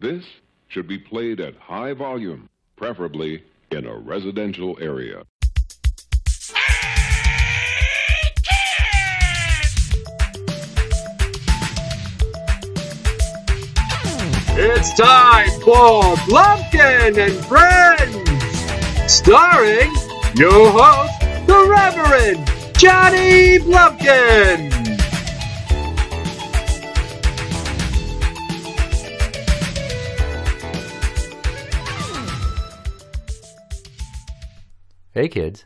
This should be played at high volume, preferably in a residential area. It's time for Blumpkin and Friends, starring your host, the Reverend Johnny Blumpkin. Hey kids,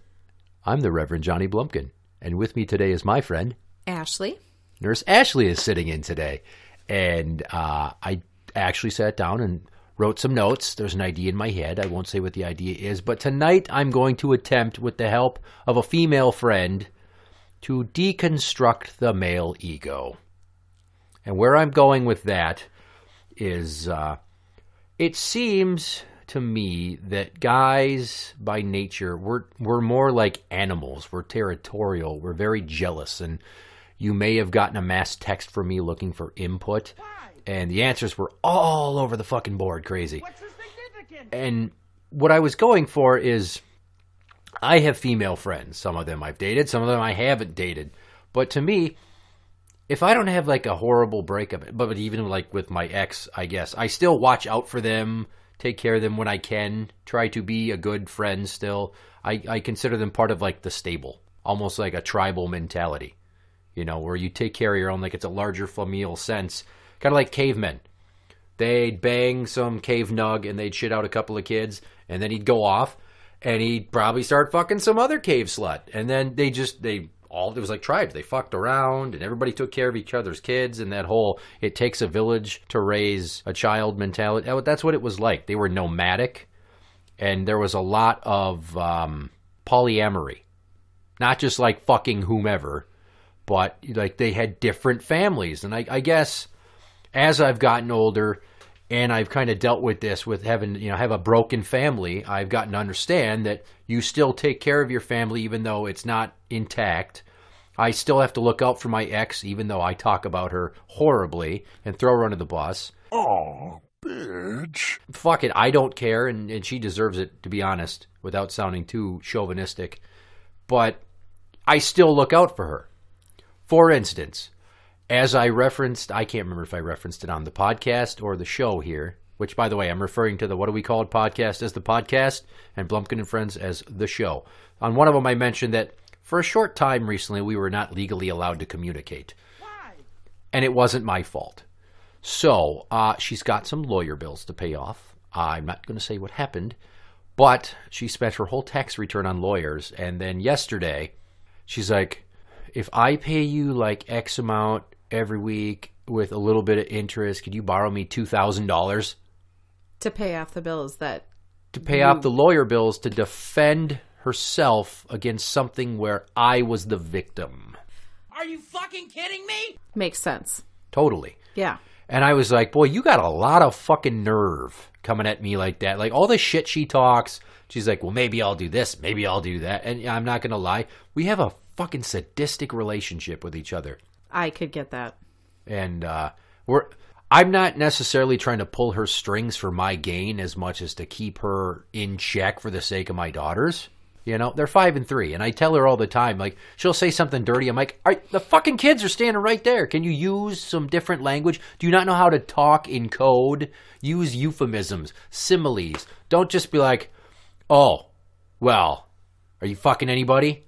I'm the Reverend Johnny Blumpkin, and with me today is my friend Ashley. Nurse Ashley is sitting in today, and I actually sat down and wrote some notes. There's an idea in my head. I won't say what the idea is, but tonight I'm going to attempt, with the help of a female friend, to deconstruct the male ego. And where I'm going with that is, it seems to me that guys by nature, we're more like animals. We're territorial. We're very jealous. And you may have gotten a mass text from me looking for input. And the answers were all over the fucking board, crazy. What's the significance? And what I was going for is, I have female friends. Some of them I've dated, some of them I haven't dated. But to me, if I don't have like a horrible breakup, but even like with my ex, I guess, I still watch out for them, take care of them when I can, try to be a good friend still. I consider them part of like the stable, almost like a tribal mentality, you know, where you take care of your own, like it's a larger familial sense, kind of like cavemen. They'd bang some cave nug and they'd shit out a couple of kids, and then he'd go off and he'd probably start fucking some other cave slut. And then it was like tribes. They fucked around and everybody took care of each other's kids, and that whole it takes a village to raise a child mentality. That's what it was like. They were nomadic, and there was a lot of polyamory. Not just like fucking whomever, but like they had different families. And I guess as I've gotten older and I've kind of dealt with this, with having, have a broken family, I've gotten to understand that you still take care of your family even though it's not intact. I still have to look out for my ex, even though I talk about her horribly and throw her under the bus. Oh, bitch. Fuck it, I don't care, and she deserves it, to be honest, without sounding too chauvinistic. But I still look out for her. For instance, as I referenced, I can't remember if I referenced it on the podcast or the show here, which, by the way, I'm referring to the what do we call it podcast as the podcast, and Blumpkin and Friends as the show. On one of them, I mentioned that for a short time recently, we were not legally allowed to communicate. Why? And it wasn't my fault. So she's got some lawyer bills to pay off. I'm not going to say what happened, but she spent her whole tax return on lawyers. And then yesterday, she's like, if I pay you like X amount every week with a little bit of interest, could you borrow me $2,000? To pay off the bills To pay off the lawyer bills to defend herself against something where I was the victim. Are you fucking kidding me? Makes sense. Totally. Yeah. And I was like, boy, you got a lot of fucking nerve coming at me like that. Like all the shit she talks, she's like, well, maybe I'll do this, maybe I'll do that. And I'm not going to lie, we have a fucking sadistic relationship with each other. I could get that. And I'm not necessarily trying to pull her strings for my gain as much as to keep her in check for the sake of my daughters. You know, they're 5 and 3, and I tell her all the time, like, she'll say something dirty. I'm like, the fucking kids are standing right there. Can you use some different language? Do you not know how to talk in code? Use euphemisms, similes. Don't just be like, oh, well, are you fucking anybody?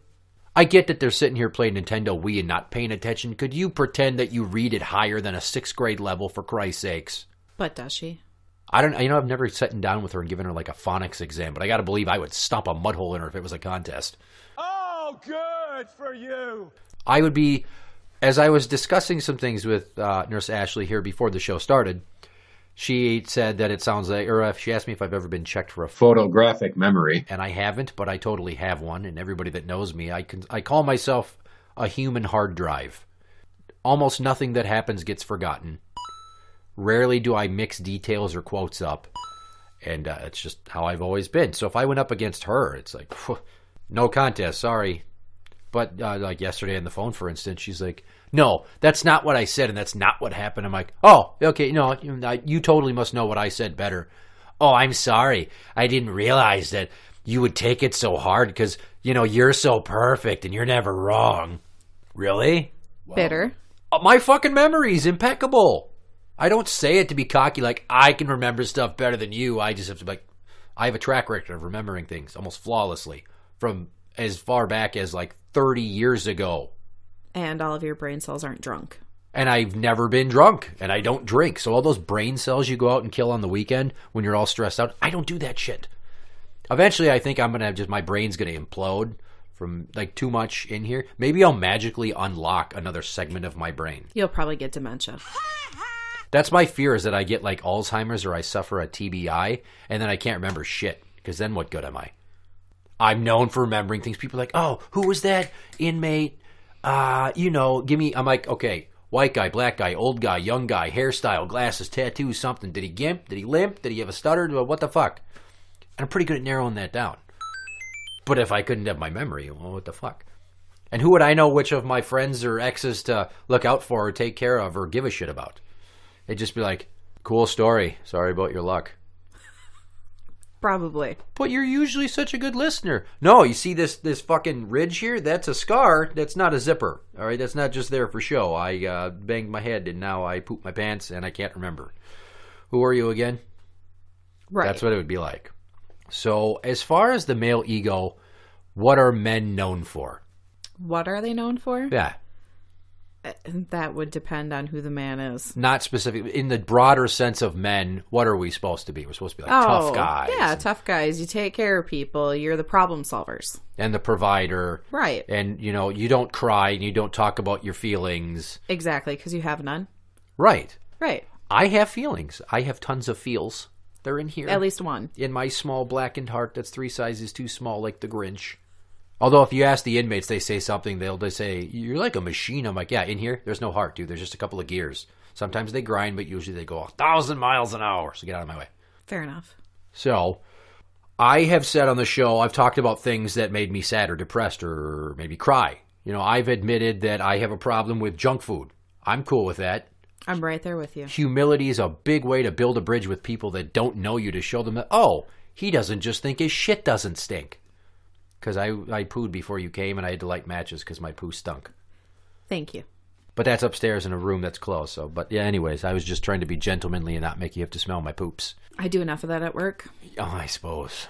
I get that they're sitting here playing Nintendo Wii and not paying attention. Could you pretend that you read it higher than a 6th grade level, for Christ's sakes? But does she? I don't, I've never sat down with her and given her like a phonics exam, but I got to believe I would stomp a mud hole in her if it was a contest. Oh, good for you. I would be, as I was discussing some things with Nurse Ashley here before the show started, she said that it sounds like, or she asked me if I've ever been checked for a photographic memory, and I haven't, but I totally have one. And everybody that knows me, I call myself a human hard drive. Almost nothing that happens gets forgotten. Rarely do I mix details or quotes up, and it's just how I've always been. So if I went up against her, it's like, no contest, sorry. But like yesterday on the phone, for instance, she's like, no, that's not what I said, and that's not what happened. I'm like, oh, okay, no, you totally must know what I said better. Oh, I'm sorry. I didn't realize that you would take it so hard because, you're so perfect and you're never wrong. Really? Bitter. My fucking memory's impeccable. I don't say it to be cocky like I can remember stuff better than you. I just have to be like, I have a track record of remembering things almost flawlessly from as far back as like 30 years ago. And all of your brain cells aren't drunk. And I've never been drunk, and I don't drink. So all those brain cells you go out and kill on the weekend when you're all stressed out, I don't do that shit. Eventually, I think I'm going to have my brain's going to implode from like too much in here. Maybe I'll magically unlock another segment of my brain. You'll probably get dementia. That's my fear, is that I get like Alzheimer's or I suffer a TBI, and then I can't remember shit, because then what good am I? I'm known for remembering things. People are like, oh, who was that inmate? Give me... I'm like, okay, white guy, black guy, old guy, young guy, hairstyle, glasses, tattoos, something. Did he gimp? Did he limp? Did he have a stutter? What the fuck? And I'm pretty good at narrowing that down. But if I couldn't have my memory, well, what the fuck? And who would I know which of my friends or exes to look out for or take care of or give a shit about? They'd just be like, cool story. Sorry about your luck. Probably. But you're usually such a good listener. No, you see this fucking ridge here? That's a scar. That's not a zipper. All right, that's not just there for show. I banged my head and now I pooped my pants and I can't remember. Who are you again? Right. That's what it would be like. So as far as the male ego, what are men known for? What are they known for? Yeah. That would depend on who the man is. Not specific. In the broader sense of men, what are we supposed to be? We're supposed to be like tough guys. Yeah, tough guys. You take care of people. You're the problem solvers. And the provider. Right. And, you don't cry and you don't talk about your feelings. Exactly, because you have none. Right. Right. I have feelings. I have tons of feels. They're in here. At least one. In my small blackened heart that's 3 sizes too small, like the Grinch. Although if you ask the inmates, they say something, they'll say, you're like a machine. I'm like, yeah, in here, there's no heart, dude. There's just a couple of gears. Sometimes they grind, but usually they go 1,000 miles an hour. So get out of my way. Fair enough. So I have said on the show, I've talked about things that made me sad or depressed or maybe cry. I've admitted that I have a problem with junk food. I'm cool with that. I'm right there with you. Humility is a big way to build a bridge with people that don't know you, to show them that, oh, he doesn't just think his shit doesn't stink. Because I pooed before you came, and I had to light matches because my poo stunk. Thank you. But that's upstairs in a room that's closed. So, but yeah, anyways, I was just trying to be gentlemanly and not make you have to smell my poops. I do enough of that at work. Oh, I suppose.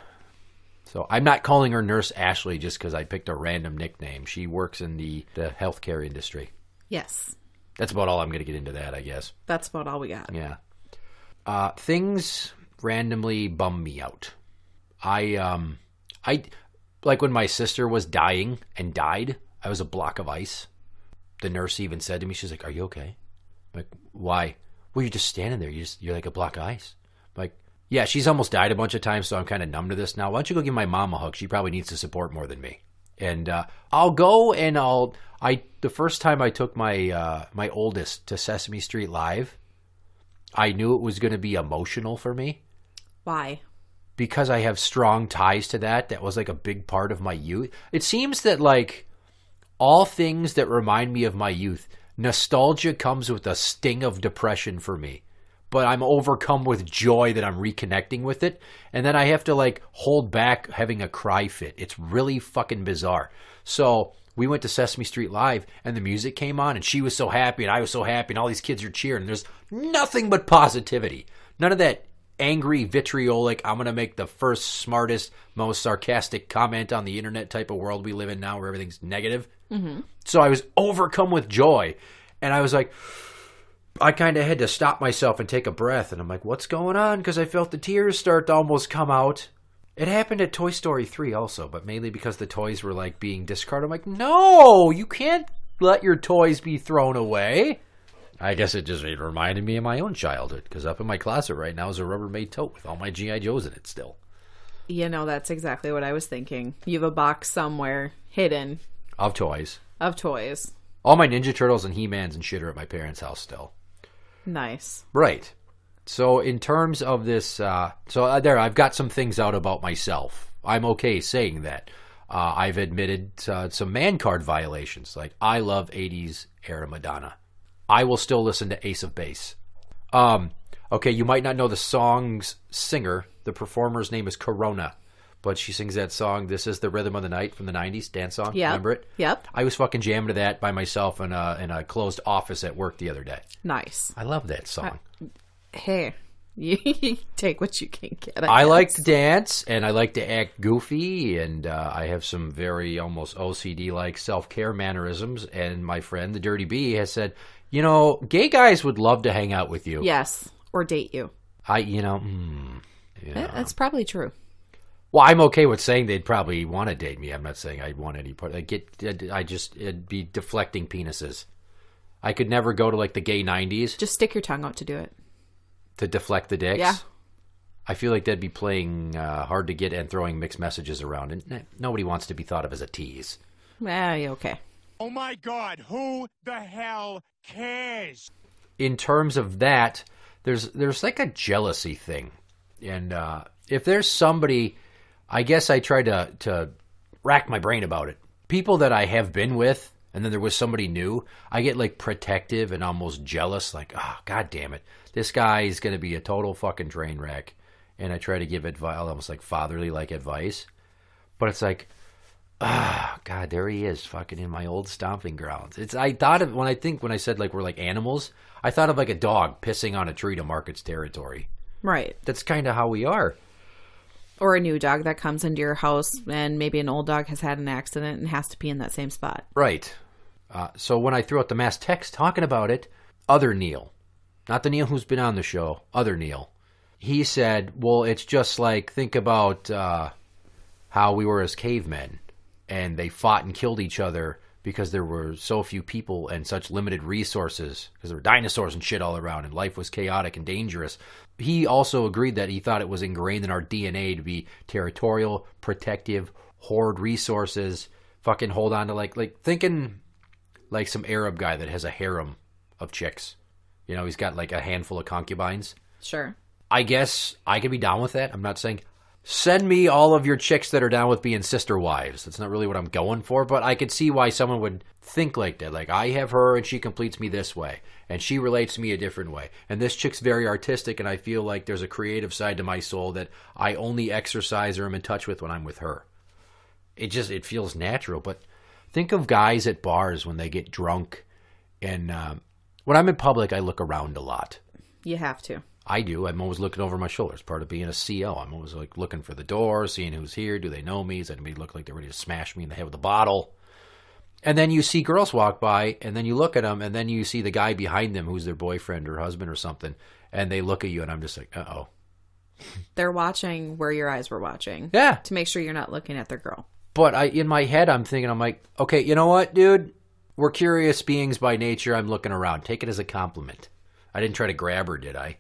So I'm not calling her Nurse Ashley just because I picked a random nickname. She works in the healthcare industry. Yes. That's about all I'm going to get into that, I guess. That's about all we got. Yeah. Things randomly bum me out. I like when my sister was dying and died, I was a block of ice. The nurse even said to me, she's like, are you okay? I'm like, why? Well, you're just standing there. You're like a block of ice. I'm like, yeah, she's almost died a bunch of times, so I'm kind of numb to this now. Why don't you go give my mom a hug? She probably needs the support more than me. And I'll go and the first time I took my oldest to Sesame Street Live, I knew it was going to be emotional for me. Why? Because I have strong ties to that. That was like a big part of my youth. It seems that like all things that remind me of my youth, nostalgia comes with a sting of depression for me. But I'm overcome with joy that I'm reconnecting with it. And then I have to like hold back having a cry fit. It's really fucking bizarre. So we went to Sesame Street Live and the music came on and she was so happy and I was so happy and all these kids are cheering. There's nothing but positivity. None of that angry, vitriolic, I'm going to make the first, smartest, most sarcastic comment on the internet type of world we live in now where everything's negative. Mm-hmm. So I was overcome with joy. And I was like, I kind of had to stop myself and take a breath. And I'm like, what's going on? Because I felt the tears start to almost come out. It happened at Toy Story 3 also, but mainly because the toys were like being discarded. I'm like, no, you can't let your toys be thrown away. I guess it reminded me of my own childhood, because up in my closet right now is a Rubbermaid tote with all my G.I. Joes in it still. That's exactly what I was thinking. You have a box somewhere hidden. Of toys. All my Ninja Turtles and He-Mans and shit are at my parents' house still. Nice. Right. So in terms of this, I've got some things out about myself. I'm okay saying that. I've admitted some man card violations. Like, I love 80s era Madonna. I will still listen to Ace of Base. Okay, you might not know the song's singer. The performer's name is Corona. But she sings that song, This Is the Rhythm of the Night, from the 90s, dance song. Yep. Remember it? Yep. I was fucking jamming to that by myself in a closed office at work the other day. Nice. I love that song. Hey, you take what you can get. I like to dance, and I like to act goofy, and I have some very almost OCD-like self-care mannerisms, and my friend, the Dirty Bee, has said, you know, gay guys would love to hang out with you. Yes, or date you. That's probably true. Well, I'm okay with saying they'd probably want to date me. I'm not saying I'd want any part. It'd be deflecting penises. I could never go to like the gay 90s. Just stick your tongue out to do it. To deflect the dicks? Yeah. I feel like they'd be playing hard to get and throwing mixed messages around. And nobody wants to be thought of as a tease. Okay. Oh my God, who the hell cares? In terms of that, there's like a jealousy thing. And if there's somebody, I guess I try to rack my brain about it. People that I have been with, and then there was somebody new, I get like protective and almost jealous, like, oh, God damn it. This guy is going to be a total fucking train wreck. And I try to give advice, almost like fatherly like advice. But it's like, God, there he is, fucking in my old stomping grounds. I thought of, when I said like we're like animals, I thought of like a dog pissing on a tree to mark its territory. Right. That's kind of how we are. Or a new dog that comes into your house, and maybe an old dog has had an accident and has to pee in that same spot. Right. So when I threw out the mass text talking about it, other Neil, not the Neil who's been on the show, other Neil, he said, well, it's just like, think about how we were as cavemen, and they fought and killed each other because there were so few people and such limited resources, because there were dinosaurs and shit all around, and life was chaotic and dangerous. He also agreed that he thought it was ingrained in our DNA to be territorial, protective, hoard resources, fucking hold on to like thinking like some Arab guy that has a harem of chicks. You know, he's got like a handful of concubines. Sure. I guess I could be down with that. I'm not saying send me all of your chicks that are down with being sister wives. That's not really what I'm going for, but I could see why someone would think like that. Like, I have her and she completes me this way, and she relates to me a different way. And this chick's very artistic, and I feel like there's a creative side to my soul that I only exercise or am in touch with when I'm with her. It feels natural. But think of guys at bars when they get drunk, and when I'm in public, I look around a lot. You have to. I do. I'm always looking over my shoulder. It's part of being a CO. I'm always like looking for the door, seeing who's here. Do they know me? Does anybody look like they're ready to smash me in the head with a bottle? And then you see girls walk by, and then you look at them, and then you see the guy behind them who's their boyfriend or husband or something, and they look at you, and I'm just like, uh-oh. They're watching where your eyes were watching. Yeah. To make sure you're not looking at their girl. But in my head, I'm like, okay, you know what, dude? We're curious beings by nature. I'm looking around. Take it as a compliment. I didn't try to grab her, did I?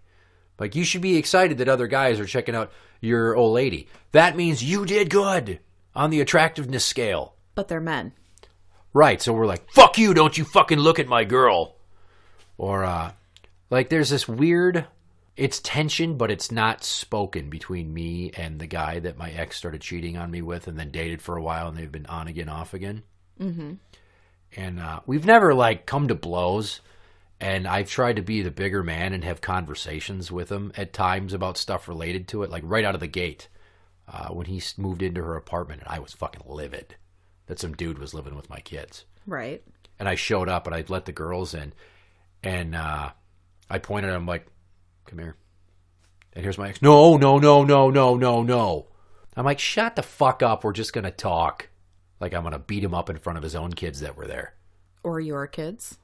Like, you should be excited that other guys are checking out your old lady. That means you did good on the attractiveness scale. But they're men. Right, so we're like, fuck you, don't you fucking look at my girl. Or, like, there's this weird, it's tension, but it's not spoken between me and the guy that my ex started cheating on me with and then dated for a while, and they've been on again, off again. Mm-hmm. And we've never, like, come to blows. And I've tried to be the bigger man and have conversations with him at times about stuff related to it, like right out of the gate. When he moved into her apartment, and I was fucking livid that some dude was living with my kids. Right. And I showed up, and I let the girls in, and I pointed at him like, come here. And here's my ex. No. I'm like, shut the fuck up. We're just going to talk. Like I'm going to beat him up in front of his own kids that were there. Or your kids.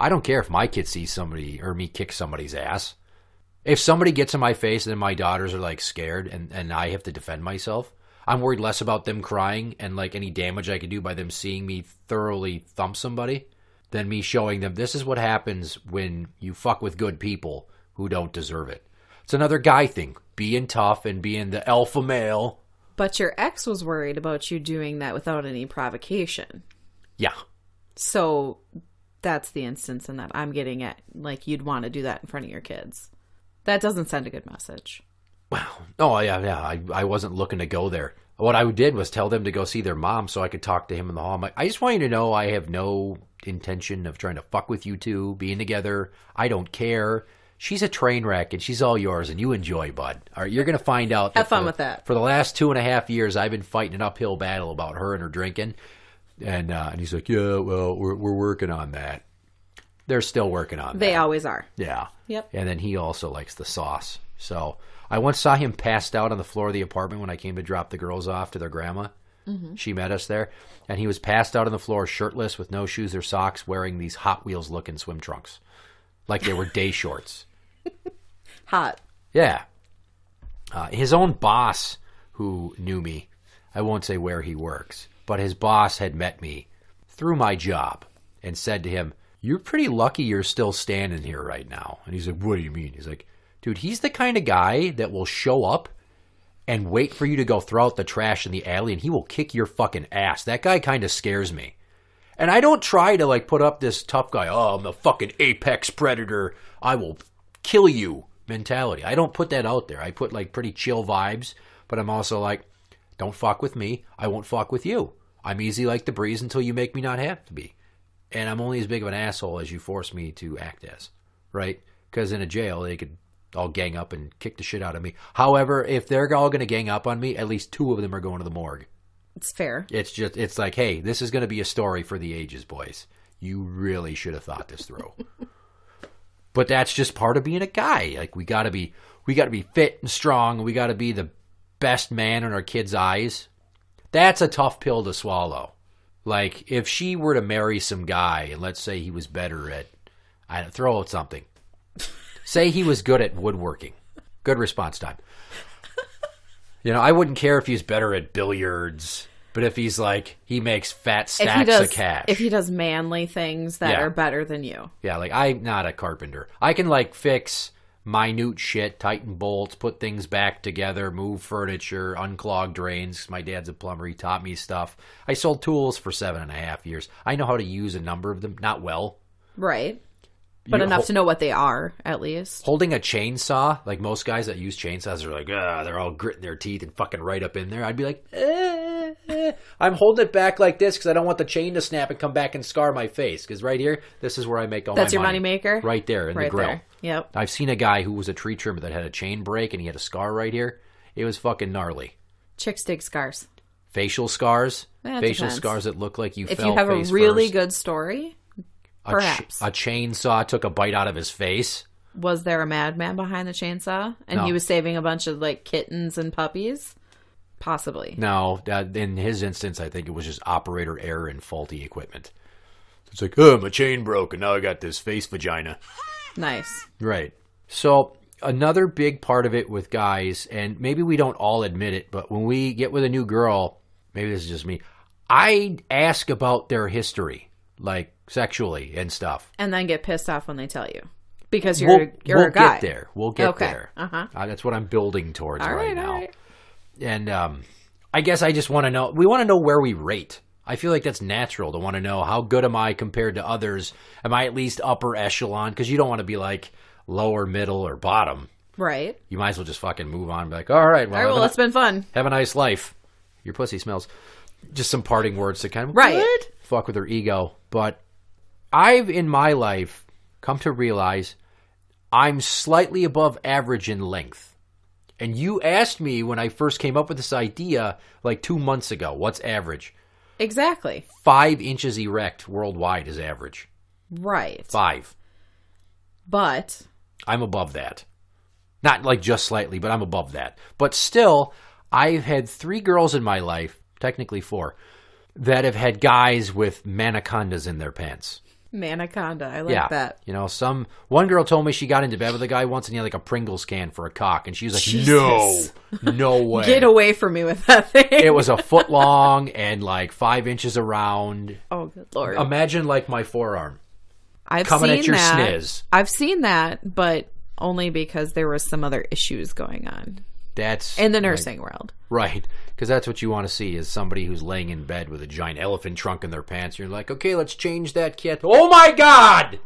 I don't care if my kids see somebody or me kick somebody's ass. If somebody gets in my face and then my daughters are like scared and I have to defend myself, I'm worried less about them crying and like any damage I could do by them seeing me thoroughly thump somebody than me showing them this is what happens when you fuck with good people who don't deserve it. It's another guy thing, being tough and being the alpha male. But your ex was worried about you doing that without any provocation. Yeah. So that's the instance in that I'm getting at, like, you'd want to do that in front of your kids. That doesn't send a good message. Wow. Oh, yeah. I wasn't looking to go there. what I did was tell them to go see their mom so I could talk to him in the hall. I'm like, I just want you to know I have no intention of trying to fuck with you two, being together. I don't care. She's a train wreck, and she's all yours, and you enjoy, bud. All right, you're going to find out. Have fun with that. For the last 2.5 years, I've been fighting an uphill battle about her and her drinking. And he's like, yeah, well, we're working on that. They're still working on that. They always are. Yeah. Yep. And then he also likes the sauce. So I once saw him passed out on the floor of the apartment when I came to drop the girls off to their grandma. Mm-hmm. She met us there. And he was passed out on the floor, shirtless, with no shoes or socks, wearing these Hot Wheels-looking swim trunks. Like they were day shorts. Hot. Yeah. His own boss, who knew me, I won't say where he works, but his boss had met me through my job and said to him, you're pretty lucky you're still standing here right now. And he's like, what do you mean? He's like, dude, he's the kind of guy that will show up and wait for you to go throw out the trash in the alley, and he will kick your fucking ass. That guy kind of scares me. And I don't try to like put up this tough guy, oh, I'm the fucking apex predator, I will kill you mentality. I don't put that out there. I put like pretty chill vibes, but I'm also like, don't fuck with me. I won't fuck with you. I'm easy like the breeze until you make me not have to be. And I'm only as big of an asshole as you force me to act as, right? Because in a jail, they could all gang up and kick the shit out of me. However, if they're all going to gang up on me, at least 2 of them are going to the morgue. It's fair. It's like, hey, this is going to be a story for the ages, boys. You really should have thought this through. But that's just part of being a guy. Like we got to be fit and strong. We got to be the best man in our kids' eyes. That's a tough pill to swallow. Like if she were to marry some guy, and let's say he was better at, throw out something. Say he was good at woodworking. Good response time. I wouldn't care if he's better at billiards, but if he's like, he makes fat stacks of cash. If he does manly things that are better than you. Yeah, like I'm not a carpenter. I can like fix minute shit, tighten bolts, put things back together, move furniture, unclog drains. My dad's a plumber. He taught me stuff. I sold tools for 7.5 years. I know how to use a number of them. Not well. Right. But enough to know what they are, at least. Holding a chainsaw, like most guys that use chainsaws are like, they're all gritting their teeth and fucking right up in there. I'd be like, I'm holding it back like this because I don't want the chain to snap and come back and scar my face. Because right here, this is where I make all my money. That's your money maker? Right there in the grill. There. Yep. I've seen a guy who was a tree trimmer that had a chain break and he had a scar right here. It was fucking gnarly. Chicks dig scars. Facial scars? Facial depends. Scars that look like you fell face first. If you have a really good story... Perhaps. A chainsaw took a bite out of his face. Was there a madman behind the chainsaw? And he was saving a bunch of like kittens and puppies? Possibly. No, in his instance, I think it was just operator error and faulty equipment. It's like, my chain broke and now I got this face vagina. Nice. Right. So another big part of it with guys, and maybe we don't all admit it, but when we get with a new girl, maybe this is just me, I ask about their history. Like sexually and stuff, and then get pissed off when they tell you because you're a guy. We'll get there. We'll get there. That's what I'm building towards right now. Right. And I guess I just want to know. We want to know where we rate. I feel like that's natural to want to know how good am I compared to others. Am I at least upper echelon? Because you don't want to be like lower, middle, or bottom. Right. You might as well just fucking move on and be like, all right, well, it's been fun. Have a nice life. Your pussy smells. Just some parting words to kind of fuck with her ego. But I've, in my life, come to realize I'm slightly above average in length. And you asked me when I first came up with this idea like 2 months ago, what's average? Exactly. 5 inches erect worldwide is average. Right. 5. But I'm above that. Not like just slightly, but I'm above that. But still, I've had 3 girls in my life, technically 4, that have had guys with manacondas in their pants. Manaconda, I like that. One girl told me she got into bed with a guy once and he had like a Pringles can for a cock. And she was like, Jesus. No way. Get away from me with that thing. It was a foot long and like 5 inches around. Oh, good Lord. Imagine like my forearm. Coming at your sniz. I've seen that, but only because there was some other issues going on. That's in the nursing world. Right. Because that's what you want to see is somebody who's laying in bed with a giant elephant trunk in their pants. You're like, okay, let's change that kit. Oh my God!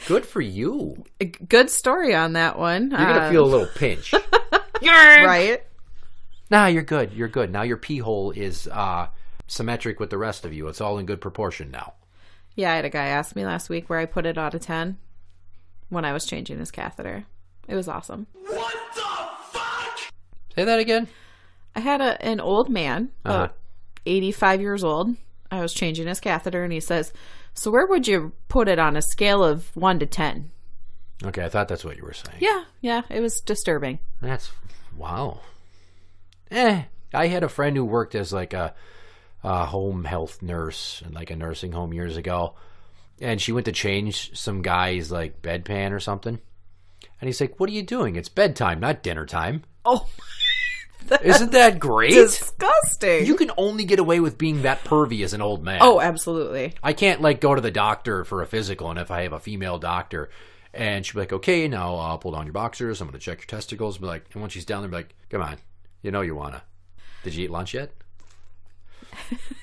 Good for you. Good story on that one. You're going to feel a little pinch. Right. Nah, you're good. You're good. Now your pee hole is symmetric with the rest of you. It's all in good proportion now. Yeah, I had a guy ask me last week where I put it out of 10 when I was changing his catheter. It was awesome. What the fuck? Say that again? I had an old man, about 85 years old. I was changing his catheter, and he says, so where would you put it on a scale of 1 to 10? Okay, I thought that's what you were saying. Yeah, it was disturbing. Wow. I had a friend who worked as like a home health nurse in like a nursing home years ago, and she went to change some guy's like bedpan or something, and he's like, what are you doing? It's bedtime, not dinner time. Oh, isn't that great? Disgusting. You can only get away with being that pervy as an old man. Oh, absolutely. I can't like go to the doctor for a physical, and if I have a female doctor and she'll be like, okay, now pull down your boxers, I'm going to check your testicles, be like, and when she's down there, be like, come on, you know you want to. Did you eat lunch yet?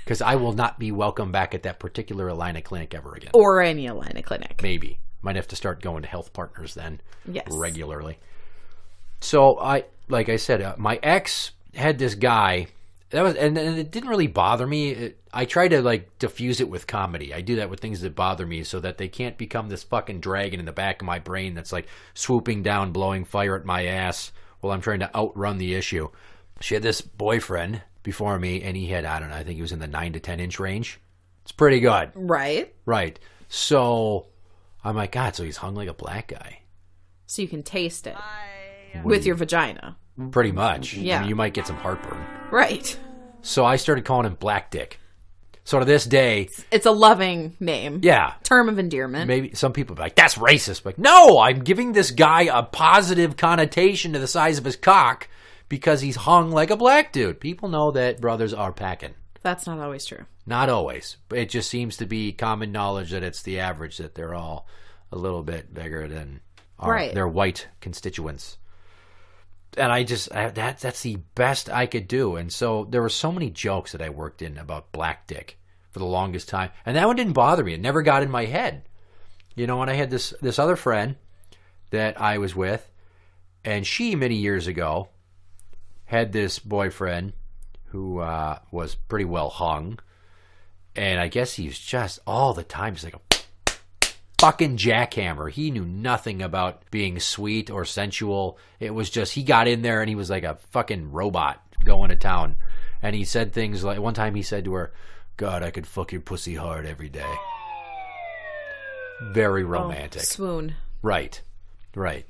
Because I will not be welcome back at that particular Alina clinic ever again. Or any Alina clinic. Maybe. Might have to start going to Health Partners then. Yes. Regularly. So, like I said, my ex had this guy, and it didn't really bother me. I try to, like, diffuse it with comedy. I do that with things that bother me so that they can't become this fucking dragon in the back of my brain that's, like, swooping down, blowing fire at my ass while I'm trying to outrun the issue. She had this boyfriend before me, and he had, I don't know, I think he was in the 9 to 10 inch range. It's pretty good. Right. Right. So I'm like, God, so he's hung like a black guy. So you can taste it with your vagina. Pretty much. Yeah. I mean, you might get some heartburn. Right. So I started calling him Black Dick. So to this day... It's a loving name. Yeah. Term of endearment. Maybe some people be like, that's racist. Like, no, I'm giving this guy a positive connotation to the size of his cock because he's hung like a black dude. People know that brothers are packing. That's not always true. Not always. But it just seems to be common knowledge that it's the average, that they're all a little bit bigger than their white constituents. And that's the best I could do. And so there were so many jokes that I worked in about Black Dick for the longest time. And that one didn't bother me. It never got in my head. You know, when I had this other friend that I was with, and she, many years ago, had this boyfriend who was pretty well hung. And I guess he was just all the time just like a fucking jackhammer. He knew nothing about being sweet or sensual. It was just, he got in there and he was like a fucking robot going to town. And he said things like, one time he said to her, God, I could fuck your pussy hard every day. Very romantic. Swoon. Right.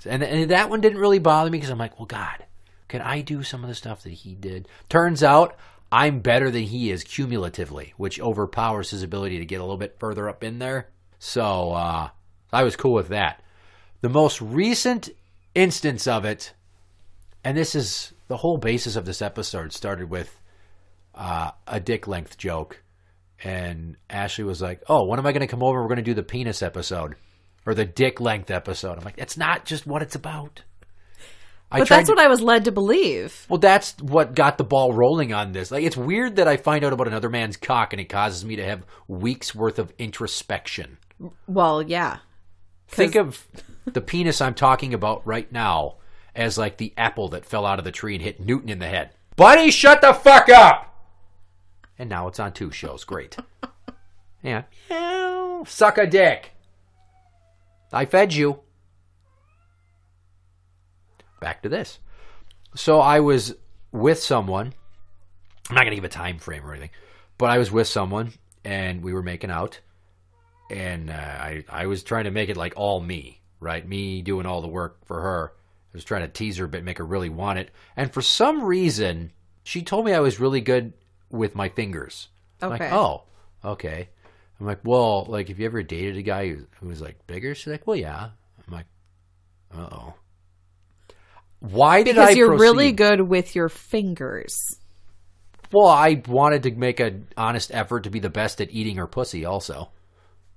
And that one didn't really bother me because I'm like, well, God, can I do some of the stuff that he did? Turns out I'm better than he is cumulatively, which overpowers his ability to get a little bit further up in there. So I was cool with that. The most recent instance of it, and this is the whole basis of this episode, started with a dick length joke. And Ashley was like, oh, when am I going to come over? We're going to do the penis episode or the dick length episode. I'm like, that's not just what it's about. But that's what I was led to believe. Well, that's what got the ball rolling on this. Like, it's weird that I find out about another man's cock and it causes me to have weeks worth of introspection. Well, yeah. Think of the penis I'm talking about right now as like the apple that fell out of the tree and hit Newton in the head. Buddy, shut the fuck up! And now it's on 2 shows. Great. Yeah. Suck a dick. I fed you. Back to this. So I was with someone. I'm not going to give a time frame or anything. But I was with someone, and we were making out. And I was trying to make it like all me, right? Me doing all the work for her. I was trying to tease her a bit, make her really want it. And for some reason, she told me I was really good with my fingers. I'm okay. like, oh, okay. I'm like, well, like, have you ever dated a guy who was like bigger? She's like, well, yeah. I'm like, uh-oh. Why did I Because you're proceed? really good with your fingers. Well, I wanted to make an honest effort to be the best at eating her pussy also.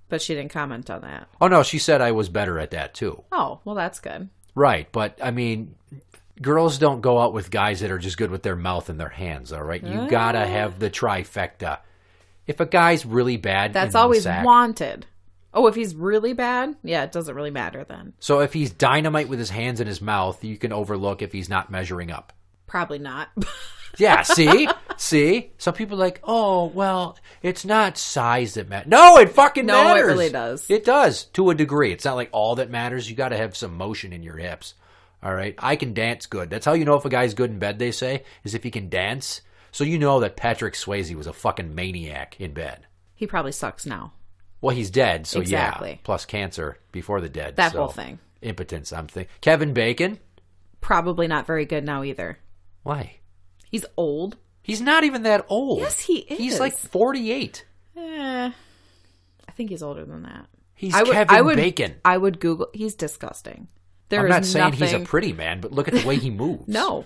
But she didn't comment on that. Oh, no, she said I was better at that too. Oh, well, that's good. Right, but I mean, girls don't go out with guys that are just good with their mouth and their hands, all right? You gotta have the trifecta. If a guy's really bad, that's always wanted. Oh, if he's really bad? Yeah, it doesn't really matter then. So if he's dynamite with his hands in his mouth, you can overlook if he's not measuring up. Probably not. Yeah, see? Some people are like, oh, well, it's not size that matters. No, it fucking matters. No, it really does. It does, to a degree. It's not like all that matters. You got to have some motion in your hips, all right? I can dance good. That's how you know if a guy's good in bed, they say, is if he can dance. So you know that Patrick Swayze was a fucking maniac in bed. He probably sucks now. Well, he's dead, so Exactly. yeah. Plus cancer before the dead. That so whole thing. Impotence, I'm thinking. Kevin Bacon? Probably not very good now either. Why? He's old. He's not even that old. Yes, he is. He's like 48. I think he's older than that. He's Kevin Bacon. I would Google. He's disgusting. I'm not saying he's a pretty man, but look at the way he moves. No.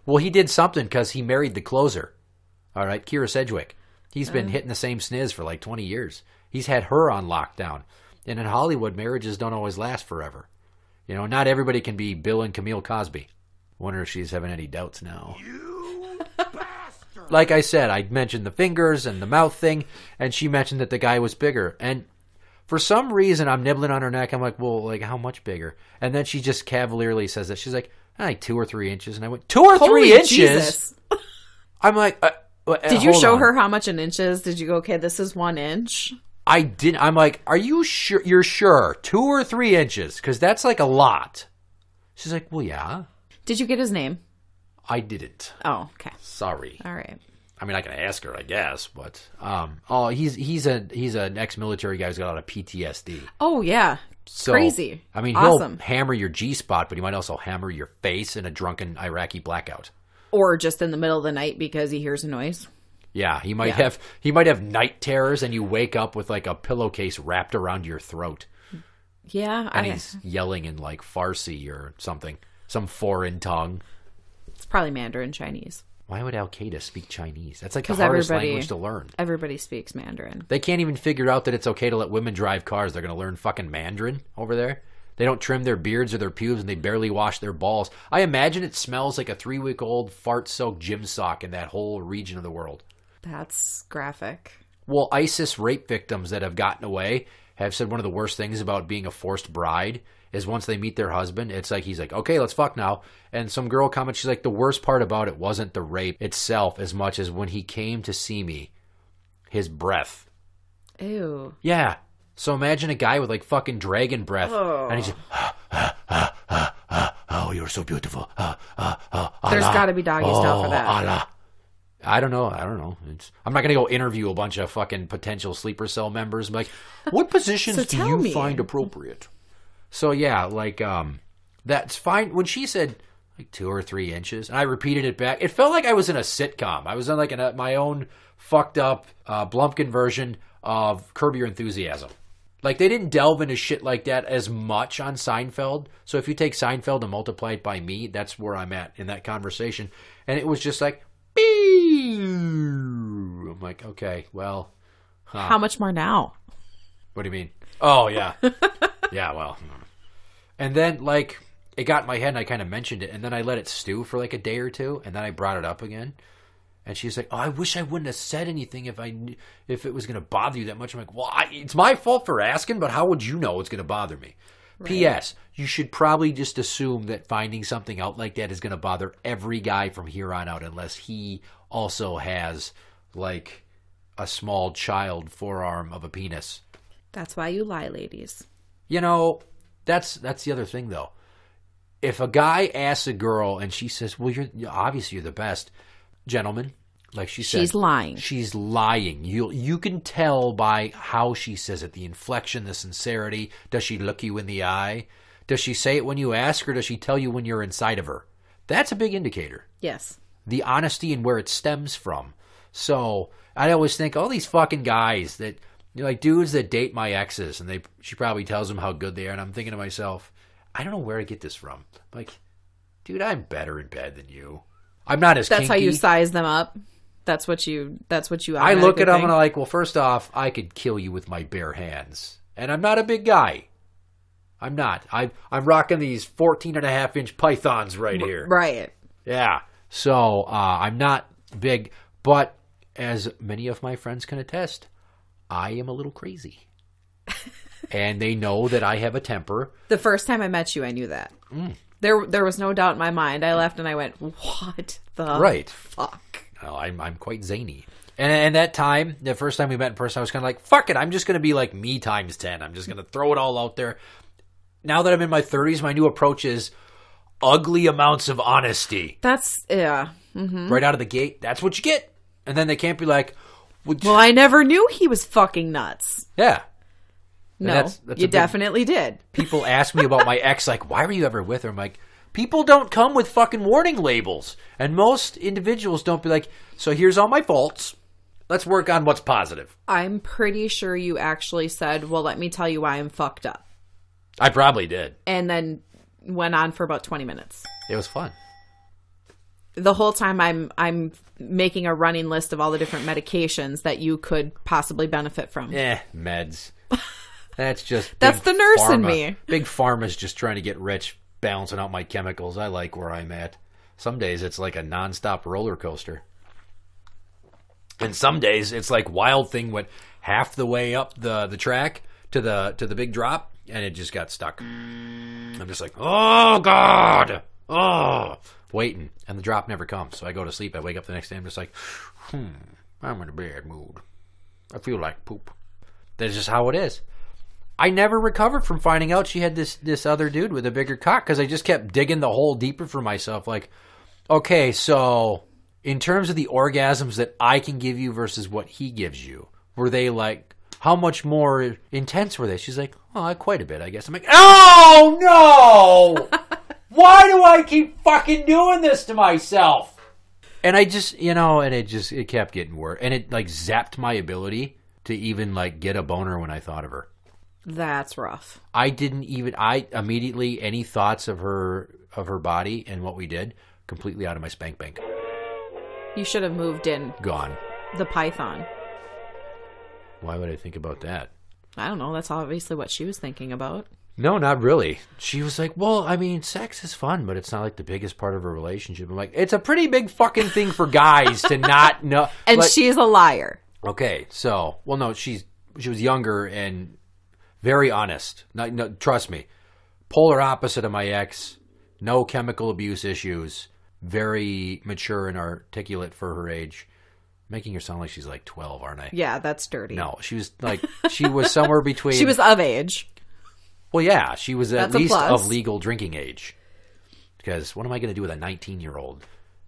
Well, he did something because he married the closer. All right, Kira Sedgwick. He's been hitting the same sniz for like 20 years. He's had her on lockdown. And in Hollywood, marriages don't always last forever. You know, not everybody can be Bill and Camille Cosby. Wonder if she's having any doubts now. You bastard! Like I said, I mentioned the fingers and the mouth thing, and she mentioned that the guy was bigger. And for some reason, I'm nibbling on her neck. I'm like, well, like, how much bigger? And then she just cavalierly says that. She's like 2 or 3 inches. And I went, 2 or 3 inches? Jesus. I'm like, did you show her how much an inch is? Did you go, okay, this is 1 inch? I didn't. I'm like, are you sure? You're sure? 2 or 3 inches? Because that's like a lot. She's like, well, yeah. Did you get his name? I didn't. Oh, okay. Sorry. All right. I mean, I can ask her, I guess, but he's an ex-military guy who's got a lot of PTSD. Oh yeah, So, crazy. I mean, awesome. He'll hammer your G-spot, but he might also hammer your face in a drunken Iraqi blackout. Or just in the middle of the night because he hears a noise. Yeah, he might have night terrors, and you wake up with like a pillowcase wrapped around your throat. Yeah, And he's yelling in like Farsi or something, some foreign tongue. It's probably Mandarin Chinese. Why would Al-Qaeda speak Chinese? That's like the hardest language to learn. Everybody speaks Mandarin. They can't even figure out that it's okay to let women drive cars. They're going to learn fucking Mandarin over there. They don't trim their beards or their pubes, and they barely wash their balls. I imagine it smells like a 3-week-old fart-soaked gym sock in that whole region of the world. That's graphic. Well, ISIS rape victims that have gotten away have said one of the worst things about being a forced bride is once they meet their husband, it's like he's like, okay, let's fuck now. And some girl comments, she's like, the worst part about it wasn't the rape itself as much as when he came to see me, his breath. Ew. Yeah. So imagine a guy with like fucking dragon breath. Oh. And he's just, oh, you're so beautiful. There's got to be doggy style for that. Allah. I don't know. I'm not going to go interview a bunch of fucking potential sleeper cell members. I'm like, what positions do you find appropriate? So yeah, like that's fine. When she said like 2 or 3 inches, and I repeated it back, it felt like I was in a sitcom. I was in like my own fucked up Blumpkin version of Curb Your Enthusiasm. Like they didn't delve into shit like that as much on Seinfeld. So if you take Seinfeld and multiply it by me, that's where I'm at in that conversation. And it was just like, I'm like, okay, well. How much more now? What do you mean? Oh, yeah. Yeah, well. And then, like, it got in my head and I kind of mentioned it. And then I let it stew for like a day or two. And then I brought it up again. And she's like, oh, I wish I wouldn't have said anything if it was going to bother you that much. I'm like, well, it's my fault for asking, but how would you know it's going to bother me? Right. P.S. You should probably just assume that finding something out like that is going to bother every guy from here on out unless he also has, like, a small child forearm of a penis. That's why you lie, ladies. You know, that's the other thing, though. If a guy asks a girl and she says, well, obviously you're the best, gentlemen, like she said. She's lying. She's lying. You can tell by how she says it, the inflection, the sincerity. Does she look you in the eye? Does she say it when you ask, or does she tell you when you're inside of her? That's a big indicator. Yes. The honesty and where it stems from. So I always think all these fucking guys that, you know, like dudes that date my exes, and she probably tells them how good they are, and I'm thinking to myself, I don't know where to get this from. Like, dude, I'm better in bed than you. I'm not as kinky. That's how you size them up. That's what you. I look at them and I'm like, well, first off, I could kill you with my bare hands, and I'm not a big guy. I'm not. I'm rocking these 14.5-inch pythons right here. Right. Yeah. So I'm not big, but as many of my friends can attest, I am a little crazy, and they know that I have a temper. The first time I met you, I knew that. There was no doubt in my mind. I left and I went, what the fuck? Well, I'm quite zany. And that time, the first time we met in person, I was kind of like, fuck it, I'm just going to be like me times 10. I'm just going to throw it all out there. Now that I'm in my 30s, my new approach is ugly amounts of honesty. That's, yeah. Mm-hmm. Right out of the gate, that's what you get. And then they can't be like... Well, I never knew he was fucking nuts. Yeah. No, that's you definitely did. People ask me about my ex, like, why were you ever with her? I'm like, people don't come with fucking warning labels. And most individuals don't be like, so here's all my faults. Let's work on what's positive. I'm pretty sure you actually said, well, let me tell you why I'm fucked up. I probably did. And then went on for about 20 minutes. It was fun. The whole time I'm making a running list of all the different medications that you could possibly benefit from. Meds. That's just... That's the nurse pharma. in me. Big pharma's just trying to get rich, balancing out my chemicals. I like where I'm at. Some days it's like a nonstop roller coaster. And some days it's like Wild Thing went half the way up the track to the big drop, and it just got stuck. I'm just like, oh, God! Oh! Waiting, and the drop never comes. So I go to sleep. I wake up the next day. I'm just like, I'm in a bad mood. I feel like poop. That's just how it is. I never recovered from finding out she had this other dude with a bigger cock because I just kept digging the hole deeper for myself. Like, okay, so in terms of the orgasms that I can give you versus what he gives you, were they like, how much more intense were they? She's like, oh, quite a bit, I guess. I'm like, oh, no! Why do I keep fucking doing this to myself? And I just, and it kept getting worse. And it like zapped my ability to even like get a boner when I thought of her. That's rough. I immediately, any thoughts of her body and what we did, completely out of my spank bank. You should have moved in. Gone. The python. Why would I think about that? I don't know. That's obviously what she was thinking about. No, not really. She was like, well, I mean, sex is fun, but it's not like the biggest part of a relationship. I'm like, it's a pretty big fucking thing for guys to not know. And like, she's a liar. Okay, so, well, no, she was younger and very honest. No, trust me. Polar opposite of my ex. No chemical abuse issues. Very mature and articulate for her age. Making her sound like she's like 12, aren't I? Yeah, that's dirty. No, she was somewhere between... She was of age. Well, yeah, she was at That's least of legal drinking age. Because what am I going to do with a 19-year-old?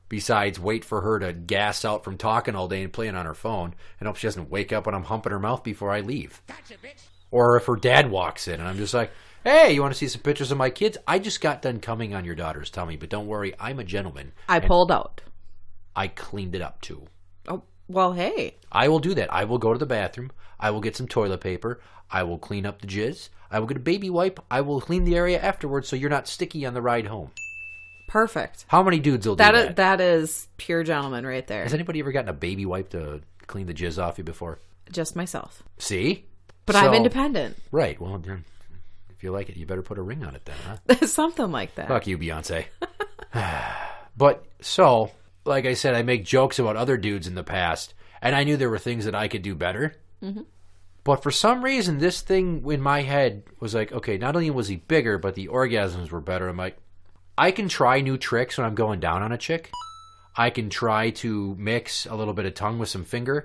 Besides, wait for her to gas out from talking all day and playing on her phone, and hope she doesn't wake up when I'm humping her mouth before I leave. Gotcha, bitch. Or if her dad walks in, and I'm just like, hey, you want to see some pictures of my kids? I just got done coming on your daughter's tummy, but don't worry, I'm a gentleman. I pulled out. I cleaned it up, too. Oh, well, hey. I will do that. I will go to the bathroom. I will get some toilet paper. I will clean up the jizz. I will get a baby wipe. I will clean the area afterwards so you're not sticky on the ride home. Perfect. How many dudes will do that? That is pure gentleman right there. Has anybody ever gotten a baby wipe to clean the jizz off you before? Just myself. See? But I'm independent. Right. Well, if you like it, you better put a ring on it then, huh? Something like that. Fuck you, Beyonce. But, so, like I said, I make jokes about other dudes in the past, and I knew there were things that I could do better. Mm-hmm. But for some reason, this thing in my head was like, okay, not only was he bigger, but the orgasms were better. I'm like, I can try new tricks when I'm going down on a chick. I can try to mix a little bit of tongue with some finger.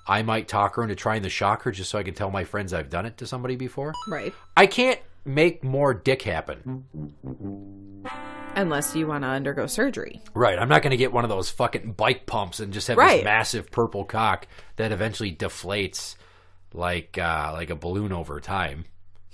I might talk her into trying to shock her just so I can tell my friends I've done it to somebody before. Right. I can't make more dick happen. Unless you want to undergo surgery. Right. I'm not going to get one of those fucking bike pumps and just have this massive purple cock that eventually deflates like a balloon over time.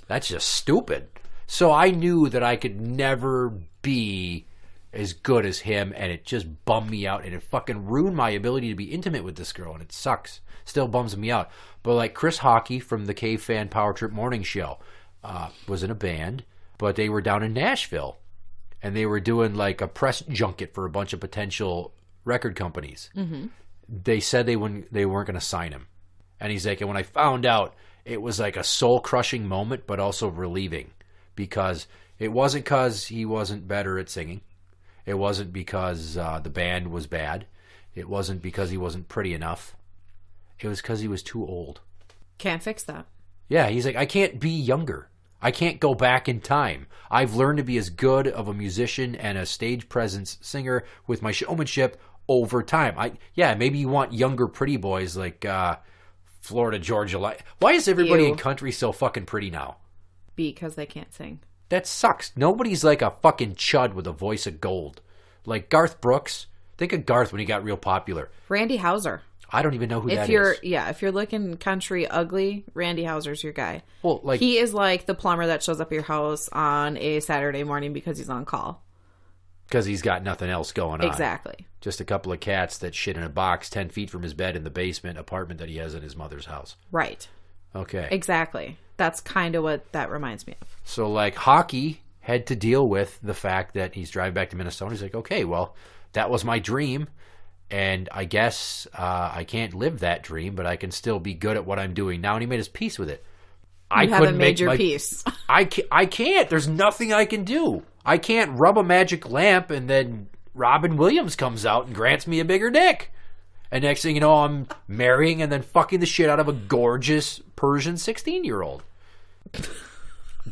That's just stupid. So I knew that I could never be as good as him, and it just bummed me out, and it fucking ruined my ability to be intimate with this girl, and it sucks. Still bums me out. But like Chris Hockey from the Cave Fan Power Trip Morning Show was in a band, but they were down in Nashville, and they were doing like a press junket for a bunch of potential record companies. Mm-hmm. They said they weren't going to sign him. And he's like, and when I found out, it was like a soul-crushing moment, but also relieving. Because it wasn't because he wasn't better at singing. It wasn't because the band was bad. It wasn't because he wasn't pretty enough. It was because he was too old. Can't fix that. Yeah, he's like, I can't be younger. I can't go back in time. I've learned to be as good of a musician and a stage presence singer with my showmanship over time. Maybe you want younger pretty boys like Florida Georgia. Why is everybody in country so fucking pretty now? Because they can't sing. That sucks. Nobody's like a fucking chud with a voice of gold. Like Garth Brooks. Think of Garth when he got real popular. Randy Houser. I don't even know who that is. Yeah, if you're looking country ugly, Randy Houser's your guy. Well, like he is like the plumber that shows up at your house on a Saturday morning because he's on call. Because he's got nothing else going on. Exactly. Just a couple of cats that shit in a box 10 feet from his bed in the basement apartment that he has in his mother's house. Right. Okay. Exactly. That's kind of what that reminds me of. So, like, Hockey had to deal with the fact that he's driving back to Minnesota. He's like, okay, well, that was my dream. And I guess I can't live that dream, but I can still be good at what I'm doing now. And he made his peace with it. You haven't made your peace. I can't. There's nothing I can do. I can't rub a magic lamp and then Robin Williams comes out and grants me a bigger dick. And next thing you know, I'm marrying and then fucking the shit out of a gorgeous Persian 16-year-old.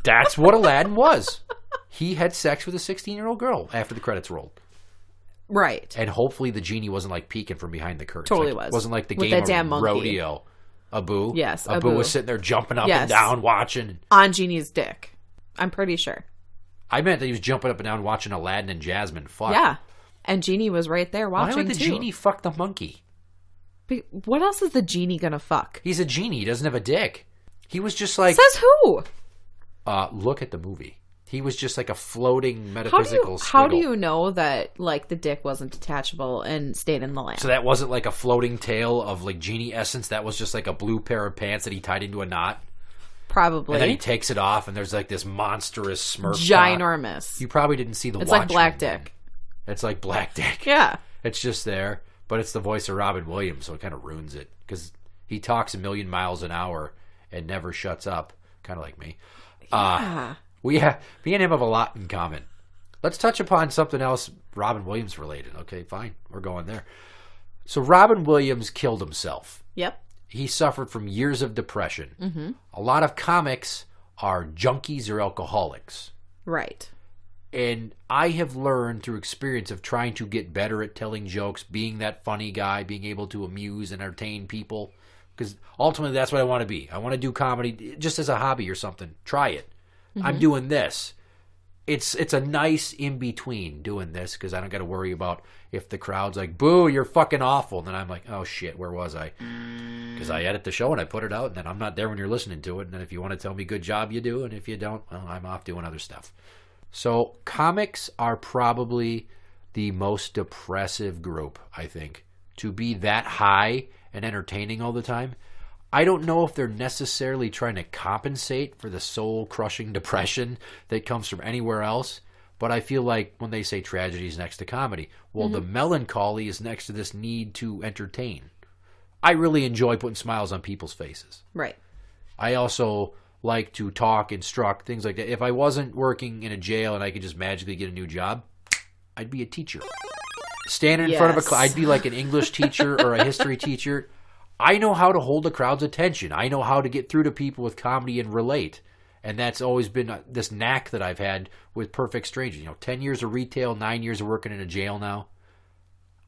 That's what Aladdin was. He had sex with a 16-year-old girl after the credits rolled. Right. And hopefully the genie wasn't like peeking from behind the curtains. Totally like, was. Wasn't like the with game that damn of monkey. rodeo. Abu. Yes, Abu was sitting there jumping up and down watching. On Genie's dick. I'm pretty sure. I meant that he was jumping up and down watching Aladdin and Jasmine fuck. Yeah. And Genie was right there watching, Why would the genie fuck the monkey? But what else is the genie gonna fuck? He's a genie. He doesn't have a dick. He was just like... Says who? Look at the movie. He was just like a floating metaphysical squiggle. How do you know that, like, the dick wasn't detachable and stayed in the lamp? So that wasn't like a floating tail of, like, genie essence? That was just like a blue pair of pants that he tied into a knot? Probably. And then he takes it off and there's like this monstrous Smurf ginormous. Cock. You probably didn't see the It's Watchmen, like Black Dick. It's like Black Dick. Yeah. It's just there, but it's the voice of Robin Williams, so it kind of ruins it. Because he talks a million miles an hour and never shuts up. Kind of like me. Yeah. Me and him have a lot in common. Let's touch upon something else Robin Williams related. Okay, fine. We're going there. So Robin Williams killed himself. Yep. He suffered from years of depression. Mm-hmm. A lot of comics are junkies or alcoholics. Right. And I have learned through experience of trying to get better at telling jokes, being that funny guy, being able to amuse and entertain people. Because ultimately that's what I want to be. I want to do comedy just as a hobby or something. Try it. Mm-hmm. I'm doing this. It's a nice in-between doing this because I don't got to worry about if the crowd's like, boo, you're fucking awful. And then I'm like, oh shit, where was I? Because I edit the show and I put it out and then I'm not there when you're listening to it. And then if you want to tell me good job, you do. And if you don't, well, I'm off doing other stuff. So comics are probably the most depressive group, I think. To be that high and entertaining all the time. I don't know if they're necessarily trying to compensate for the soul-crushing depression that comes from anywhere else, but I feel like when they say tragedy is next to comedy, well, the melancholy is next to this need to entertain. I really enjoy putting smiles on people's faces. Right. I also like to talk, instruct, things like that. If I wasn't working in a jail and I could just magically get a new job, I'd be a teacher. Standing in front of a class, I'd be like an English teacher or a history teacher. I know how to hold a crowd's attention. I know how to get through to people with comedy and relate. And that's always been this knack that I've had with Perfect Strangers. 10 years of retail, 9 years of working in a jail now.